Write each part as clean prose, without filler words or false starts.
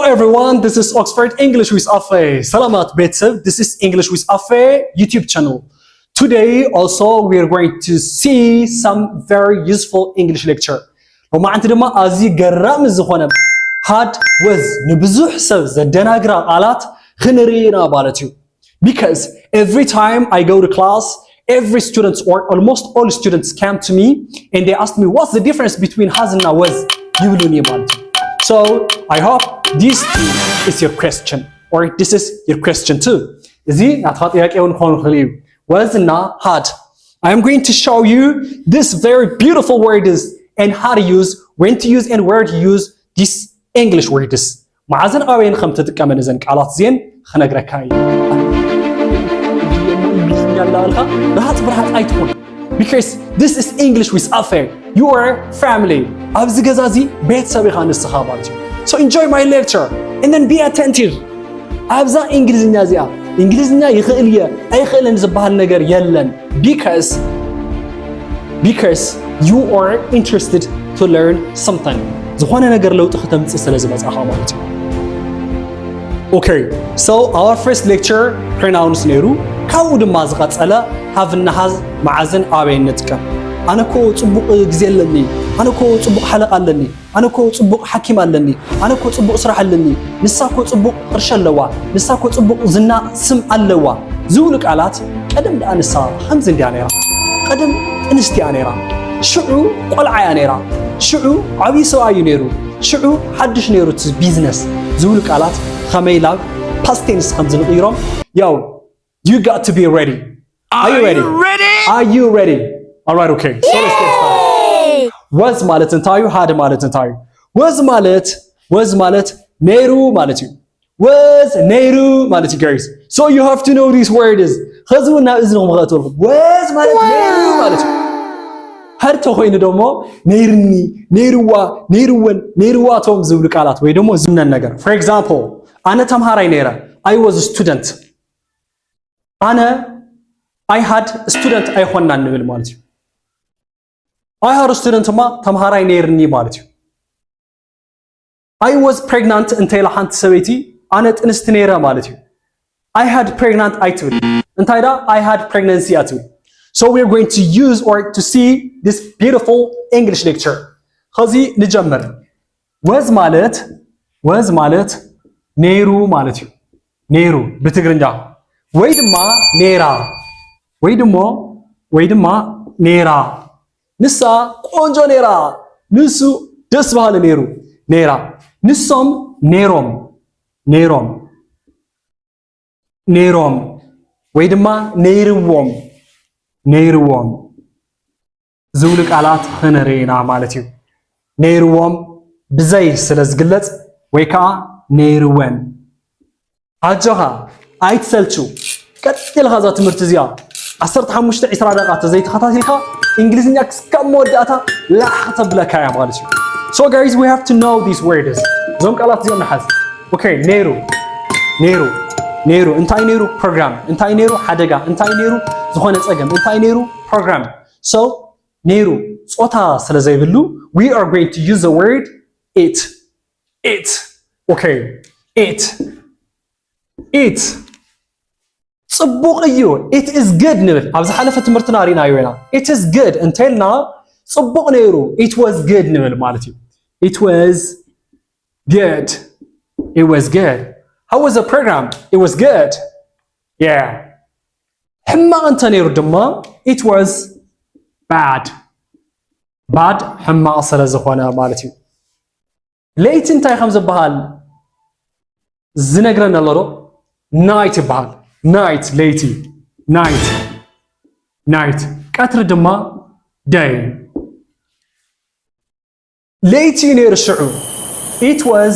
everyone, this is Oxford English with Afe. Salamat Betsev, this is English with Afe YouTube channel. Today also we are going to see some very useful English lecture. ومعناتي دما أزي جرام الزخونة had was نبزوح سب زدناقرا آلات خنرينا بالتيو. Because every time I go to class, every student or almost all students come to me and they ask me what's the difference between has and was. يقولوني بالتيو. So I hope this is your question or this is your question too. زي نعطيك إياك أون خون خليو. Was and had. I am going to show you this very beautiful words and how to use, when to use and where to use these English words. معزن أوين خم تتكمل إذن كعلات زين خنقرأ كاي. Because this is English with Afe. You are family. أبز جزازي بيت سبيخان الصحابات. So enjoy my lecture and then be attentive. أبزا إنجليزية زيا. إنجليزية يخيلية أي خيل نزبها النجار يلن. Because you are interested to learn something. زخوانا نجار لو تختم تسأل زباز أخواتي. Okay, so our first lecture pronouns نيرو. كاود مازقات على have النهاز معزن أبين نتكلم. أنا كو صبوق جزيلني، أنا كو صبوق حلقة لني، أنا كو صبوق حكيم لني، أنا كو صبوق صراحة لني، نسا كو صبوق قرش اللوا، نسا كو صبوق زنا سم اللوا. زولك علات قدم لأنسا خمس ديانيرا، قدم انستيانيرا، شعو قل عيانيرا، شعو عبي سواي نيرو، شعو حدش نيرو تز بيزنس. زولك علات خميلا past tense خمس نغيرهم. Yo, you got to be ready. Are you ready? Are you ready? Alright, okay. So let's get started. Was مالت انتايو had مالت انتايو. Was مالت نيرو مالتيو. Was نيرو مالتيو guys. So you have to know these words. خذونا إذنهم غاتولهم. Was مالت نيرو مالتيو. هر تخوين دومو نيرني نيروا نيروون نيرواتهم زولك علات ويدومو زمنا النجار. For example, أنا تمهاري نيرا. I was a student. I had a student I خونا نبل مالتيو. I had a student ما تمهاري نيرني مالتيو. I was pregnant until لحنت سويتي أنا تنستنيرة مالتيو. I had pregnant أيتول. انتايدا I had pregnancy أتول. So we're going to use or to see this beautiful English lecture. خذي نجمر. Was مالت نيرو مالتيو. نيرو بتقرنجا. ويدما نيرا. نسا قونجو نيرا نسو دس بحال نيرو نيرا نسوم نيروم ويدما نيروم زولك علات خنرينا مالتيو نيروم بزي سلازقلت ويكا نيروين عجوها ايتسلتشو كتل غازا تمرتزيا 15 20 دقيقة زي تخطاتيلها إنجليزية كم موداتا لا حسب لك يا مالتي. So guys we have to know these words. زوم قالات زي نحاس. Okay نيرو انتاي نيرو program انتاي نيرو حدقة انتاي نيرو زخونة صقم انتاي نيرو program. So نيرو صوتا سلازي بلو we are going to use the word it. Okay it صبوق ايو it is good نبل عبز حلفة تمرتنا رينا ايونا it is good untilنا صبوق نيرو it was good نبل مالتي it was good how was the program it was good yeah حما انت نيرو دما it was bad حما اصلا زخوانا مالتي ليت انتاي خمس بحال زنقرنا لرو night بحال night late night قطر دما day late نير الشعو it was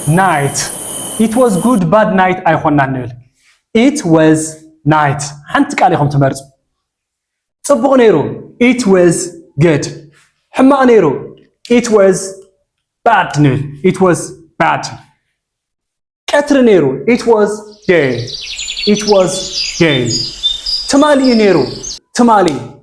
night it was good bad night ايخونا نقول it was night حنت قال لكم تمرص صبغ نيرو it was good حما نيرو it was bad نقول it was bad قطر نيرو it was day تمالي نيرو تمالي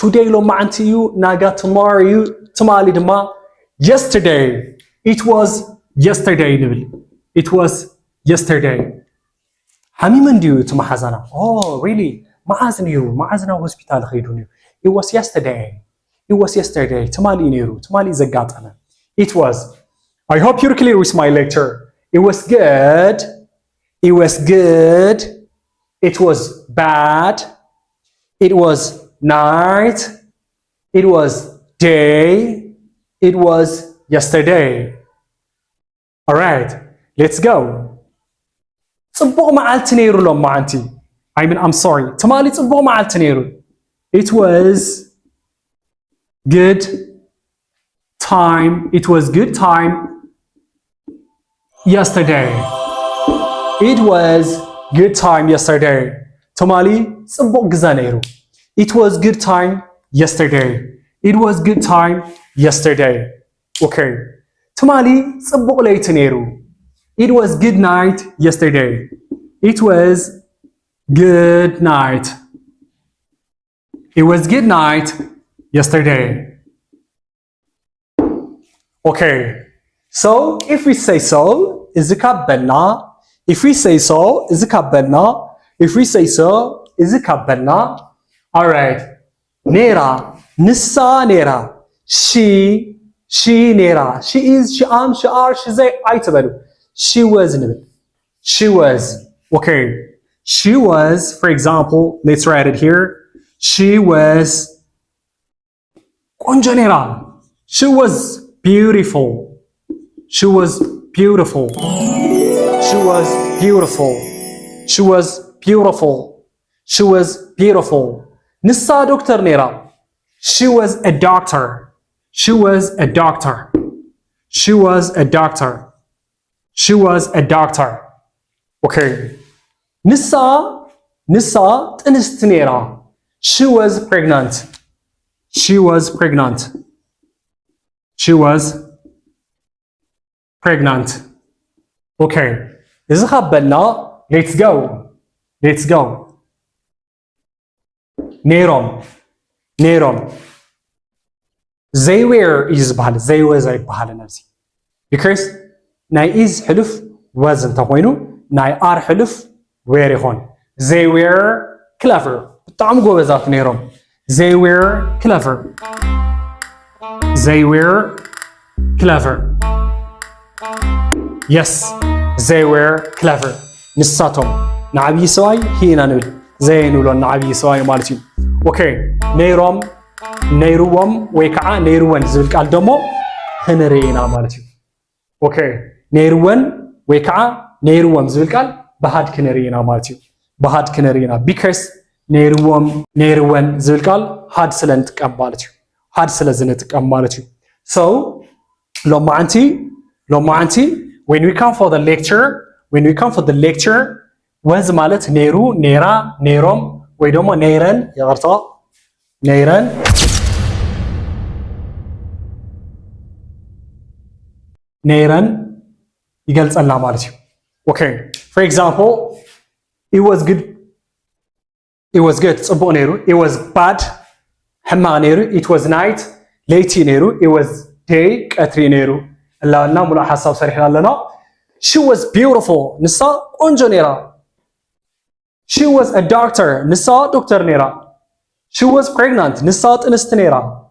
today لو ما عنتيو ناقا tomorrow تمالي دما yesterday it was yesterday نبل. It was yesterday. حميمن ديو تمحزنا. Oh really? معازنا hospital خيدو نيو. It was yesterday. It was yesterday. تمالي نيرو. تمالي زقاتنا. It was. I hope you're clear with my lecture. It was good. It was good. It was bad. It was night. It was day. It was yesterday. All right, let's go. صبغ معلت نيرو لو معنتي. I mean, I'm sorry. تمالي صبغ معلت نيرو. It was good time. It was good time yesterday. It was good time yesterday. تمالي صبغ جزانيرو. It was good time yesterday. It was good time yesterday. Okay. تمالي صبغ ليتنيرو. It was good night yesterday. It was good night. It was good night yesterday. Okay. So if we say so, is it kabelna? If we say so, is it kabelna? If we say so, is it kabelna? All right. Nera, nissa nera. She nera. She is, she am, she are, she they. I tabalu. She was nibel. She was. Okay. She was, for example, let's write it here. She was konja nera. She was beautiful. She was beautiful. She was beautiful. She was beautiful. She was beautiful. Nissa doctor nera. She was a doctor. She was a doctor. She was a doctor. She was a doctor. Okay. Nissa tinist nera. She was pregnant. She was pregnant. She was pregnant. Okay. إذا خبلنا let's go. Let's go. نيرم. They were is بحال. They was أي بحال نفسي. Because ناي is حلف was انت خوينو. ناي are حلف were يخون. They were clever. بتعم جوازات نيرم. They were clever. They were clever. Yes, they were clever. نساتهم نعبي سواي هنا نقول زي نقولون نعبي سواي مالتي. أوكي نيروم ويكعا نيروان زبل قال دمو هنرينا مالتي. أوكي نيروان ويكعا نيروم زبل قال بهاد كنرينا مالتي. بهاد كنرينا because نيروان زبل قال هاد سلنتك أم مالتي. هاد سلزنتك أم مالتي. So لما أنتي when we come for the lecture was مالت نيرو نيرا نيروم ويدوما نيرن يغرطا نيرن يقلص الله مالتي. Okay, for example, it was good صبو نيرو. It was bad حما نيرو. It was night ليتي نيرو. It was day قتري نيرو. الله لنا ملا حساب صريحنا لنا. She was beautiful نسا قنجو نيرا. She was a doctor نسا دكتور نيرا. She was pregnant نسا تنست نيرا.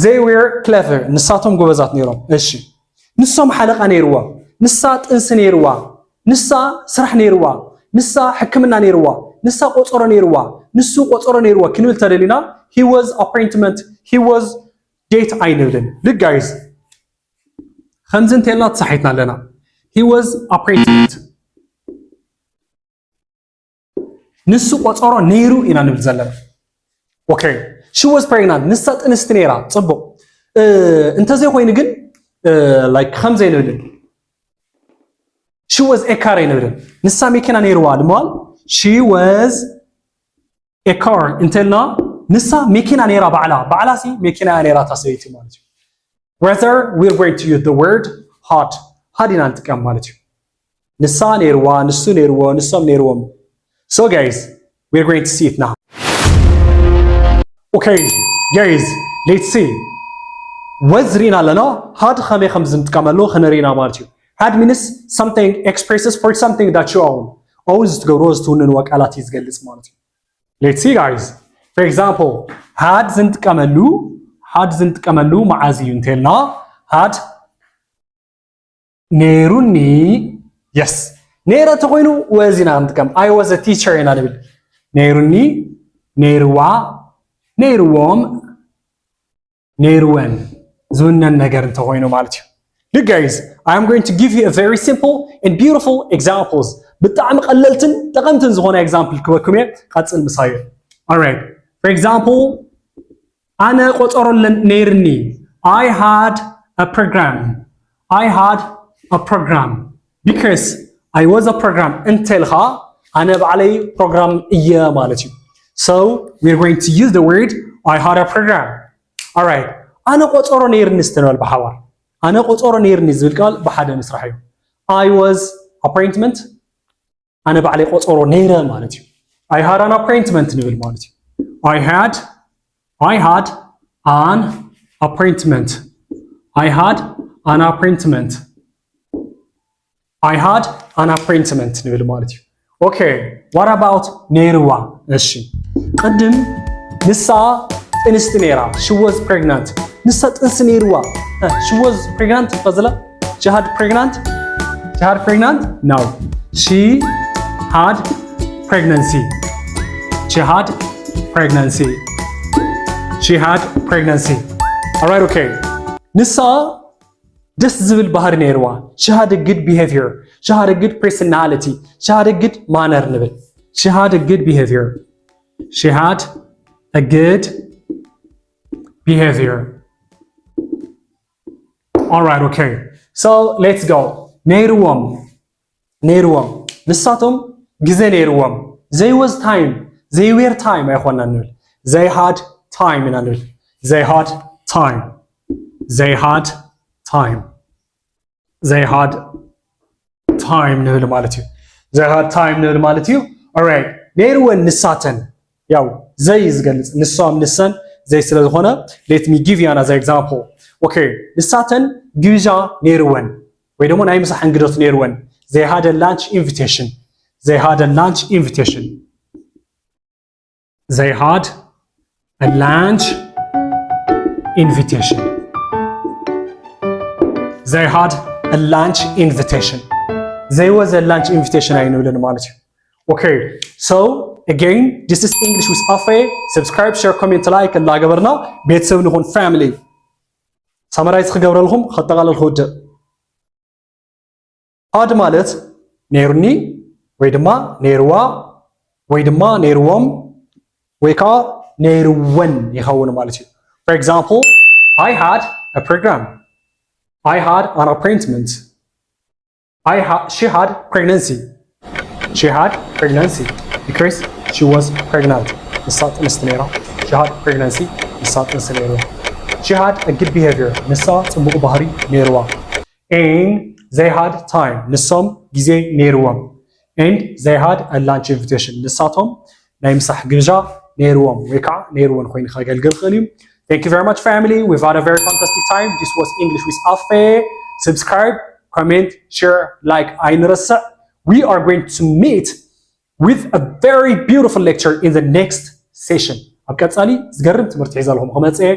They were clever نساتهم قوزات نيرا. إيشي نسهم حلقة نيروا. نسا تنس نيروا. نسا سرح نيروا. نسا حكمنا نيروا. نسا قطر نيروا. نسو قطر نيروا. كنول تدلينا. He was appointment. He was date I نودن. Look guys. خمزن تيلات صحيتنا لنا. He was appointment. نسو قطر نيرو إنا نبل زلنا. Okay. She was pregnant. نسا تنست نيرا. صبو. انت زي خوي نقل. Like خمزة نودن. She was a car نودن. نسا ميكنا نيروا المال. She was a car. انتلنا نسا ميكنا نيرا بعلا سي ميكنا نيرا تسويتي مالتي. Whether we're going to use the word hot. هادينا نتكلم مالتي. نسا نيروا نسو نيروا نسام نيروا. So guys, we're going to see it now. Okay, guys, let's see. وزرينا لنا هاد خمي خمز نتكملو خنرينا مالتي. had means something expresses for something that you own. Always تقولوا زتونن وقالات يزገልጽ ማለት ነው. Let's see guys. For example, had ዝንጥቀመሉ መዓዝ እዩ እንተልና had ነይሩኒ yes ነይረ ተኮይኑ ወዚና እንጥቀም I was a teacher ኢና ንብል ነይሩኒ ነይርዋ ነይርዎም ነይርወን ዝውነን ነገር እንተኮይኑ ማለት እዩ. Look guys, I am going to give you a very simple and beautiful examples. ብጣዕሚ ቀለልትን ጠቐምትን ዝኾነ example ክበኩም እየ ቀጽል ምሳየ. Alright. For example, ኣነ ቆፀሮለን ነይርኒ I had a program. I had a program because I was a program እንተልኻ ኣነ ባዕለይ program እየ ማለት እዩ. So we're going to use the word I had a program. Alright. ኣነ ቆፀሮ ነይርኒ ስትንበል ብሓባር ኣነ ቆፀሮ ነይርኒ ዝብል ቃል ብሓደ ንስራሕ እዩ. I was appointment ኣነ ባዕለይ ቆፀሮ ነይረ ማለት እዩ. I had an appointment ንብል ማለት እዩ. I had an appointment. I had an appointment. I had an appointment ንብል ማለት እዩ. Okay, what about ነይርዋ? እሺ ቅድም ንሳ ጥንስቲ ነይራ. She was pregnant. ንሳ ጥንሲ ነይርዋ. She was pregnant ፈዝላ? She had pregnant? She had pregnant? No. She had pregnancy. She had pregnancy. She had pregnancy. All right, okay. ንሳ ደስ ዝብል ባህሪ ነይርዋ. She had a good behavior. She had a good personality. She had a good manner ንብል. She had a good behavior. She had a good behavior. All right, okay. So let's go. ነይርዎም ንሳቶም ግዜ ነይርዎም. They was time. They were time ኣይኮና ንብል. They had time ኢና ንብል. They had time. They had time. They had time ንብል ማለት እዩ. They had time ንብል ማለት እዩ. All right. ነይርወን ንሳተን ያው ዘይ ዝገልጽ ንሷም ንሰን ዘይ ስለ ዝኾነ let me give you another example. Okay. ንሳተን ግብዣ ነይርወን ወይ ደግሞ ናይ ምሳሕ እንግዶት ነይርወን. They had a lunch invitation. They had a lunch invitation. They had a lunch invitation. They had a lunch invitation. There was a lunch invitation አይንብልን ማለት እዩ. Okay, so again, this is English with Afe. Subscribe, share, comment, like እና ገበርና ቤተሰብ ንኹን family. ሳመራይዝ ክገብረልኩም ከጠቃለል ክውድእ. had ማለት ነይሩኒ ወይ ድማ ነይርዋ ወይ ድማ ነይርዎም ወይ ከዓ ነይርወን ይኸውን ማለት እዩ. For example, I had a program. I had an appointment. She had pregnancy. She had pregnancy because she was pregnant. ንሳ ጥንስቲ ነይራ. She had pregnancy. ንሳ ጥንስቲ ነይርዋ. She had a good behavior. ንሳ ጽቡቕ ባህሪ ነይርዋ. And they had time. ንሶም ግዜ ነይርዎም. And they had a lunch invitation. ንሳቶም ናይ ምሳሕ ግብዣ ነይርዎም ወይ ከዓ ነይርወን ኮይኑ ከገልግል ክእል እዩ. Thank you very much, family. We've had a very fantastic time. This was English with Afe. Subscribe, comment, share, like. We are going to meet with a very beautiful lecture in the next session. ኣብ ቀጻሊ ዝገርም ትምህርቲ ሒዘልኩም ክመጽእ